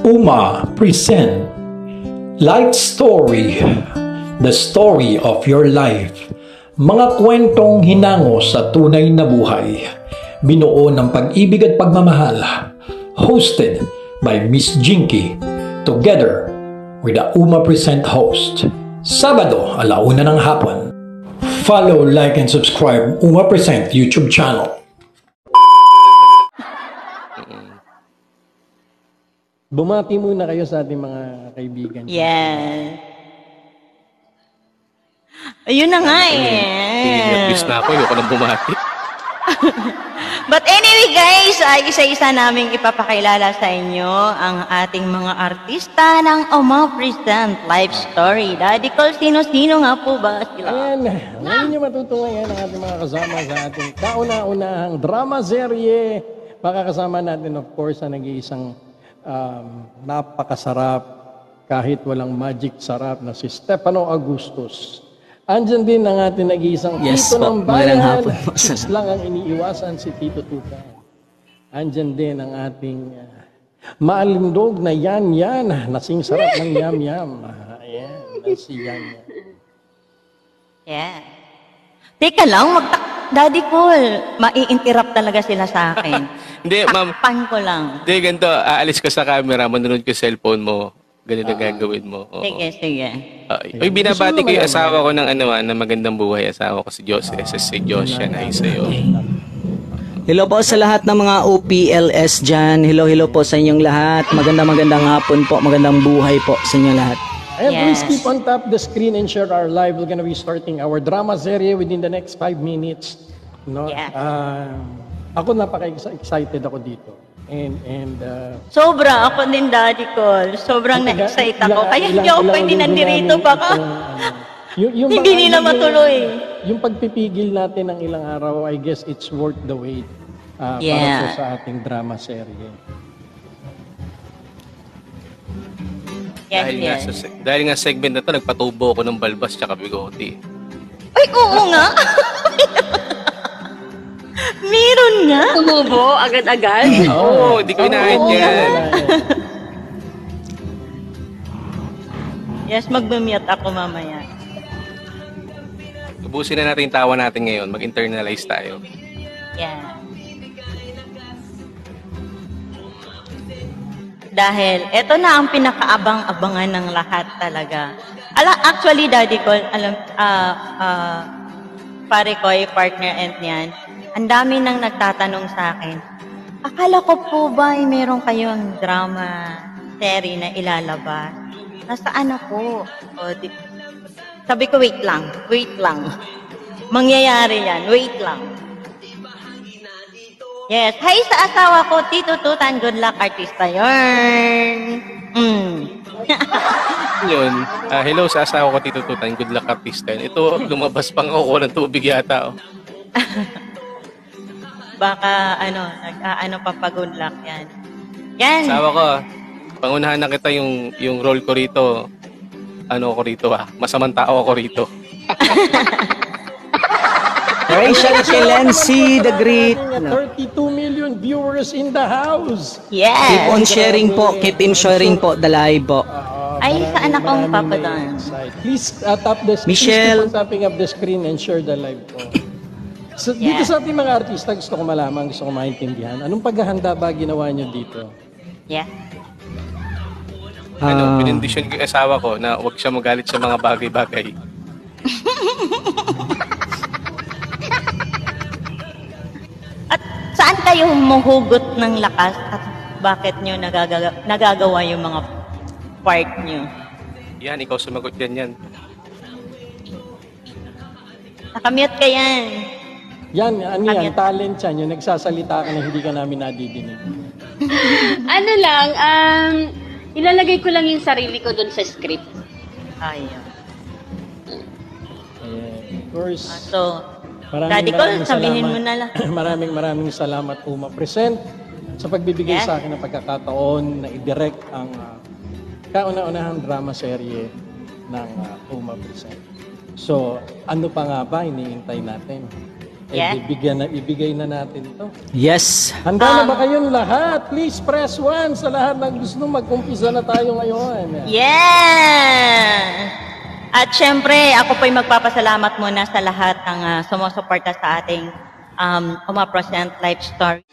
Uma present Light Story, the story of your life. Mga kwentong hinango sa tunay na buhay. Binuo ng pag-ibig at pagmamahal. Hosted by Miss Jinky. Together with the Uma Present host. Sabado, 1:00 ng hapon. Follow, like, and subscribe Uma Present YouTube channel. Bumati muna kayo sa ating mga kaibigan. Yes. Ayun na nga eh. Nag-miss na ako, ayoko nang bumati. But anyway guys, ay isa-isa naming ipapakilala sa inyo ang ating mga artista ng Uma Present Life Story. Daddy Cole, sino-sino nga po ba sila? Ayan, ngayon nyo matutungayan ang ating mga kasama sa ating kauna-unahang drama serye. Makakasama natin of course ang nag-iisang napakasarap kahit walang magic sarap na si Stefano Agustus. Andyan din ang ating nag-iisang Tito ng Bayan. Six lang ang iniiwasan si Tito Tuta. Andyan din ang ating maalindog na Yan, nasing sarap ng yam-yam. Ayan, si Yan. Yeah. Teka lang, Daddy Cole, mai-interrupt talaga sila sa akin. Hindi, ma'am. Takpan ko lang. Hindi, ganito. Aalis ka sa camera, manunod ko sa cellphone mo. Ganito gagawin mo. Oo. Sige. Ay, binabati ko yung asawa ko ng na magandang buhay. Asawa ko si Jose. Si Joshua na sa'yo. Hello po sa lahat ng mga OPLS dyan. Hello po sa inyong lahat. Magandang hapon po. Magandang buhay po sa inyong lahat. And please keep on top the screen and share our live. We're gonna be starting our drama series within the next 5 minutes. No? Yeah. Ako napaka-excited ako dito. And Sobra ako din, Daddy Cole. Sobrang na-excite ako. Kaya hindi ako pwede nandirito baka. Hindi nila matuloy. Yung pagpipigil natin ng ilang araw, I guess it's worth the wait para sa ating drama serye. Dahil nga segment na to, nagpatubo ako ng balbas tsaka bigote. Ay, oo nga. Meron nga. Tumubo agad-agad. Oo, hindi ko inaayat yan. Yes, mag-mute ako mamaya. Ubusin na natin yung tawa natin ngayon. Mag-internalize tayo. Yeah. Dahil ito na ang pinakaabang-abangan ng lahat talaga. Actually, Daddy Cole, pare ko, partner and yan, ang dami nang nagtatanong sa akin, akala ko po ba meron kayong drama series na ilalabas? Nasaan ako? Sabi ko, wait lang. Mangyayari yan, wait lang. Yes, hi sa asawa ko, Tito Tutan, good luck, artista yarn. Yun, hello sa asawa ko, Tito Tutan, good luck, artista. Ito, lumabas pang ako ng tubig yata. Baka, papagood luck yan. Yan. Asawa ko, pangunahan na kita yung role ko rito. Ako rito masamang tao ako rito. Rachel Kelensi, the great. 32 million viewers in the house. Yes. Keep on sharing po, the live po. Ay, saan akong papadaan? Please tap the screen. Michelle. Keep on tapping up the screen and share the live po. So, dito sa ating mga artista, gusto ko malaman, gusto ko maintindihan. Anong paghahanda ba ginawa nyo dito? Yeah. Pinindisyon ko yung asawa ko na huwag siya magalit sa mga bagay-bagay. At saan kayo humuhugot ng lakas at bakit nyo nagagawa yung mga part nyo? Yan, ikaw sumagot yan. Nakamute ka yan. Yan, talent yan. Yung nagsasalita ka na hindi ka namin nadidinig. Ilalagay ko lang yung sarili ko dun sa script. Ayun. Of course. So, Daddy Cole, sabihin mo na lang. Maraming salamat Uma Present sa pagbibigay sa akin ng pagkakataon na i-direct ang kauna-unahang drama serye ng Uma Present. So, ano pa nga ba iniintay natin? Yes. Ibigay na natin to. Yes. Handa na ba kayong lahat? Please press 1 sa lahat ng gusto. Mag-umpisa na tayo ngayon. Yes! At syempre, ako po'y magpapasalamat muna sa lahat ng sumusuporta sa ating Uma Present Life Story.